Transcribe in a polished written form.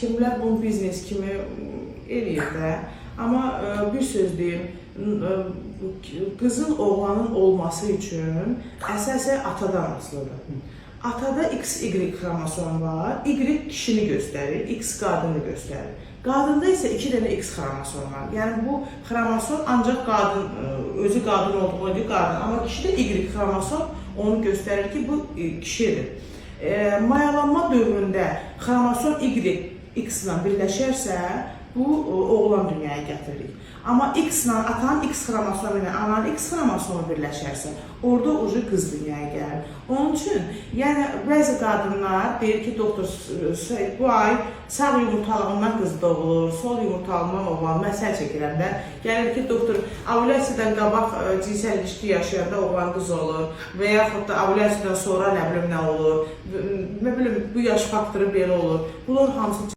kimlər bunu biznes kimi eləyir də. Amma bir söz deyim, qızın oğlanın olması üçün əsasən atadan asılıdır. Atada XY xromosom var, Y kişini göstərir, X qadını göstərir. Qadında isə 2 dənə X xromosom var. Yəni bu xromosom ancaq qadın, özü qadın olduğu için qadın. Amma kişidə Y xromosom onu göstərir ki, bu kişidir. Mayalanma dövründə xromosom Y X ilə birləşərsə, bu oğlan dünyaya gətiririk. Amma X ilə, atanın X xromosomu ilə ananın X xromosomu birləşərsə, orada ucu qız dünyaya gəlir. Onun üçün, yəni bəzi qadınlar deyir ki, doktor, bu ay sağ yumurtalığından qız doğulur, sol yumurtalığından oğlan, məsəl çəkirəm də. Gəlir ki, doktor, ovulyasiyadan qabaq cinsel ilişki yaşayanda oğlan qız olur və yaxud da ovulyasiyadan sonra nə bilim nə olur, nə bilim bu yaş faktoru belə olur. Bunlar hamısı